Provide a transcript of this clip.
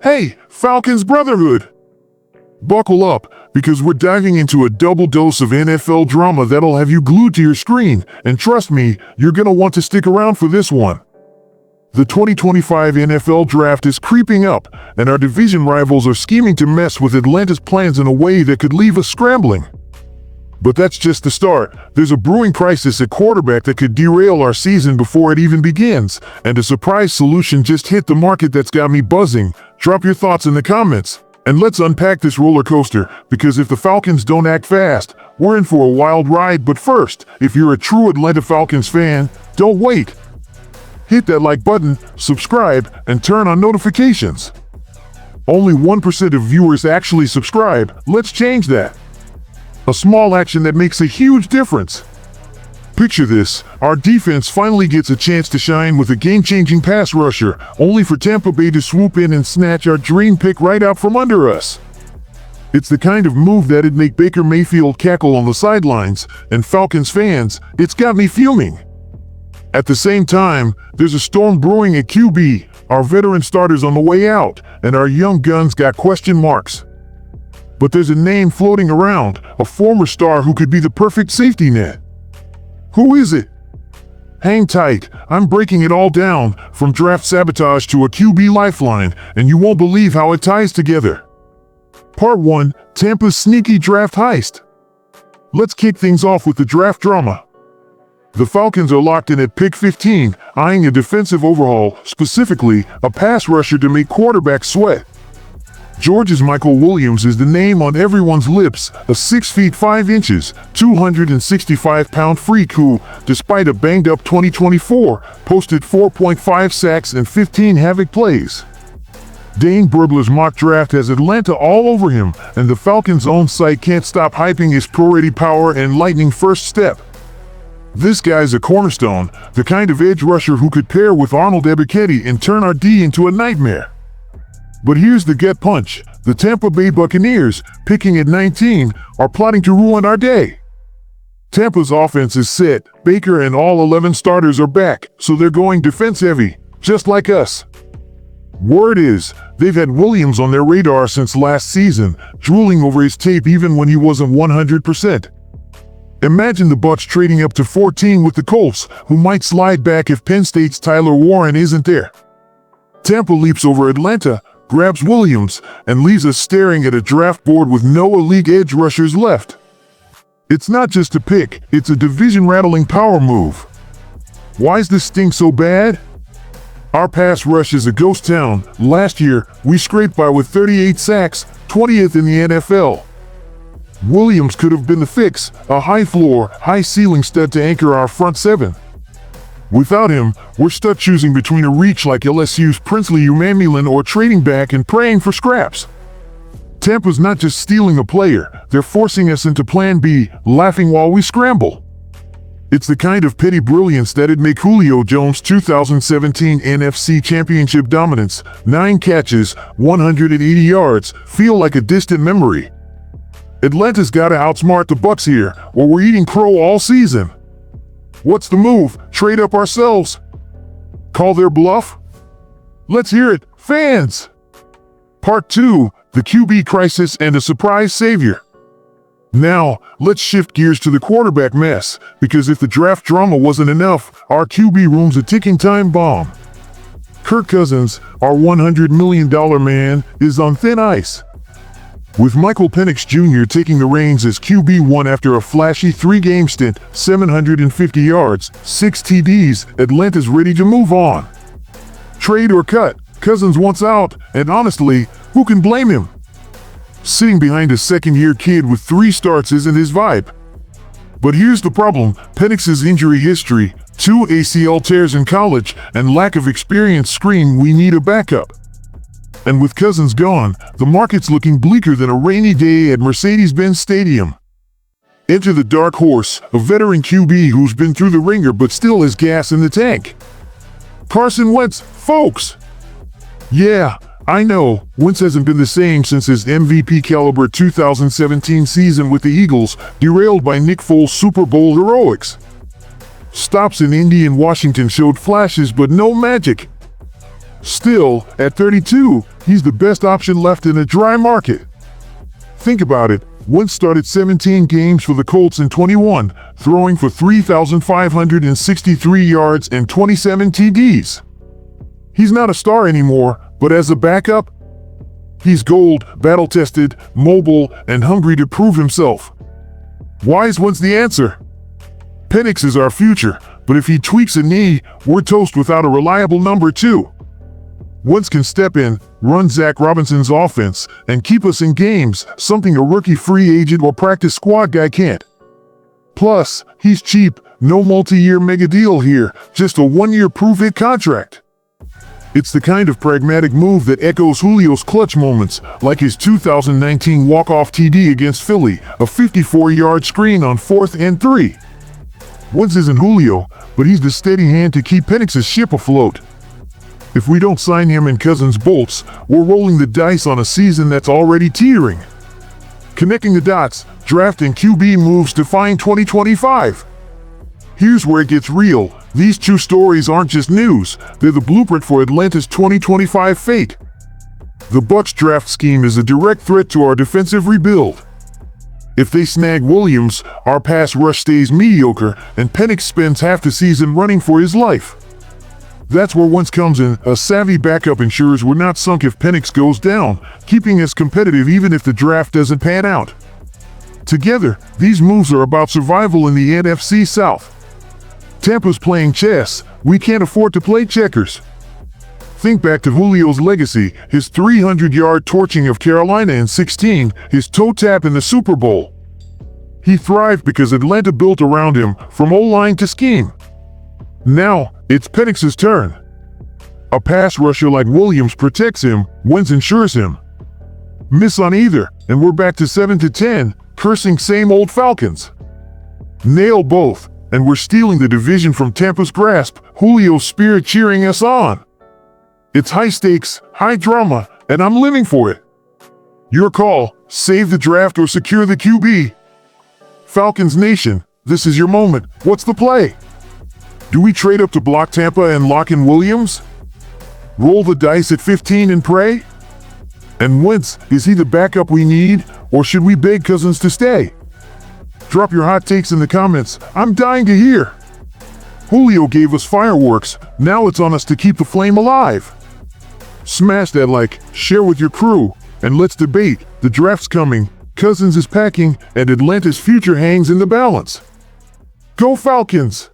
Hey, Falcons Brotherhood! Buckle up, because we're diving into a double dose of NFL drama that'll have you glued to your screen, and trust me, you're gonna want to stick around for this one. The 2025 NFL Draft is creeping up, and our division rivals are scheming to mess with Atlanta's plans in a way that could leave us scrambling. But that's just the start. There's a brewing crisis at quarterback that could derail our season before it even begins, and a surprise solution just hit the market that's got me buzzing. Drop your thoughts in the comments, and let's unpack this roller coaster, because if the Falcons don't act fast, we're in for a wild ride. But first, if you're a true Atlanta Falcons fan, don't wait. Hit that like button, subscribe, and turn on notifications. Only 1% of viewers actually subscribe. Let's change that. A small action that makes a huge difference. Picture this, our defense finally gets a chance to shine with a game-changing pass rusher, only for Tampa Bay to swoop in and snatch our dream pick right out from under us. It's the kind of move that'd make Baker Mayfield cackle on the sidelines, and Falcons fans, it's got me fuming. At the same time, there's a storm brewing at QB, our veteran starters on the way out, and our young guns got question marks. But there's a name floating around, a former star who could be the perfect safety net. Who is it? Hang tight, I'm breaking it all down, from draft sabotage to a QB lifeline, and you won't believe how it ties together. Part 1, Tampa's sneaky draft heist. Let's kick things off with the draft drama. The Falcons are locked in at pick 15, eyeing a defensive overhaul, specifically a pass rusher to make quarterbacks sweat. Georgia's Michael Williams is the name on everyone's lips, a 6 feet 5 inches, 265-pound freak who, despite a banged-up 2024, posted 4.5 sacks and 15 havoc plays. Dane Burbler's mock draft has Atlanta all over him, and the Falcons' own site can't stop hyping his pro-ready power and lightning first step. This guy's a cornerstone, the kind of edge rusher who could pair with Arnold Ebiketie and turn our D into a nightmare. But here's the gut punch. The Tampa Bay Buccaneers, picking at 19, are plotting to ruin our day. Tampa's offense is set, Baker and all 11 starters are back, so they're going defense heavy, just like us. Word is, they've had Williams on their radar since last season, drooling over his tape even when he wasn't 100%. Imagine the Bucs trading up to 14 with the Colts, who might slide back if Penn State's Tyler Warren isn't there. Tampa leaps over Atlanta, grabs Williams, and leaves us staring at a draft board with no elite edge rushers left. It's not just a pick, it's a division-rattling power move. Why's this sting so bad? Our pass rush is a ghost town. Last year, we scraped by with 38 sacks, 20th in the NFL. Williams could have been the fix, a high-floor, high-ceiling stud to anchor our front seven. Without him, we're stuck choosing between a reach like LSU's Princely Umanmielen or trading back and praying for scraps. Tampa's not just stealing a player, they're forcing us into Plan B, laughing while we scramble. It's the kind of petty brilliance that'd make Julio Jones' 2017 NFC Championship dominance, 9 catches, 180 yards, feel like a distant memory. Atlanta's gotta outsmart the Bucs here, or we're eating crow all season. What's the move? Trade up ourselves? Call their bluff? Let's hear it, fans! Part 2, the QB crisis and a surprise savior. Now, let's shift gears to the quarterback mess, because if the draft drama wasn't enough, our QB room's a ticking time bomb. Kirk Cousins, our $100 million man, is on thin ice. With Michael Penix Jr. taking the reins as QB1 after a flashy 3-game stint, 750 yards, 6 TDs, Atlanta's ready to move on. Trade or cut, Cousins wants out, and honestly, who can blame him? Sitting behind a second-year kid with 3 starts isn't his vibe. But here's the problem, Penix's injury history, 2 ACL tears in college, and lack of experience scream we need a backup. And with Cousins gone, the market's looking bleaker than a rainy day at Mercedes-Benz Stadium. Enter the dark horse, a veteran QB who's been through the ringer but still has gas in the tank. Carson Wentz, folks! Yeah, I know, Wentz hasn't been the same since his MVP-caliber 2017 season with the Eagles, derailed by Nick Foles' Super Bowl heroics. Stops in Indy and Washington showed flashes but no magic. Still, at 32, He's the best option left in a dry market. Think about it. Wentz started 17 games for the Colts in 21, throwing for 3,563 yards and 27 TDs. He's not a star anymore, but as a backup, he's gold, battle-tested, mobile, and hungry to prove himself. Why is Wentz the answer? Penix is our future, but if he tweaks a knee, we're toast without a reliable number 2. Wentz can step in, run Zach Robinson's offense, and keep us in games, something a rookie free agent or practice squad guy can't. Plus, he's cheap, no multi-year mega deal here, just a one-year prove-it contract. It's the kind of pragmatic move that echoes Julio's clutch moments, like his 2019 walk-off TD against Philly, a 54-yard screen on 4th and 3. Wentz isn't Julio, but he's the steady hand to keep Penix's ship afloat. If we don't sign him and Cousins bolts, we're rolling the dice on a season that's already teetering. Connecting the dots, draft and QB moves define 2025. Here's where it gets real. These two stories aren't just news, they're the blueprint for Atlanta's 2025 fate. The Bucs draft scheme is a direct threat to our defensive rebuild. If they snag Williams, our pass rush stays mediocre, and Penix spends half the season running for his life. That's where Wentz comes in. A savvy backup ensures we're not sunk if Penix goes down, keeping us competitive even if the draft doesn't pan out. Together, these moves are about survival in the NFC South. Tampa's playing chess. We can't afford to play checkers. Think back to Julio's legacy, his 300-yard torching of Carolina in 16, his toe tap in the Super Bowl. He thrived because Atlanta built around him, from O-line to scheme. Now, it's Penix's turn. A pass rusher like Williams protects him, Wentz ensures him. Miss on either, and we're back to 7-10, cursing same old Falcons. Nail both, and we're stealing the division from Tampa's grasp, Julio's spirit cheering us on. It's high stakes, high drama, and I'm living for it. Your call, save the draft or secure the QB. Falcons Nation, this is your moment. What's the play? Do we trade up to block Tampa and lock in Williams? Roll the dice at 15 and pray? And Wentz, is he the backup we need, or should we beg Cousins to stay? Drop your hot takes in the comments. I'm dying to hear. Julio gave us fireworks. Now it's on us to keep the flame alive. Smash that like, share with your crew, and let's debate. The draft's coming, Cousins is packing, and Atlanta's future hangs in the balance. Go Falcons!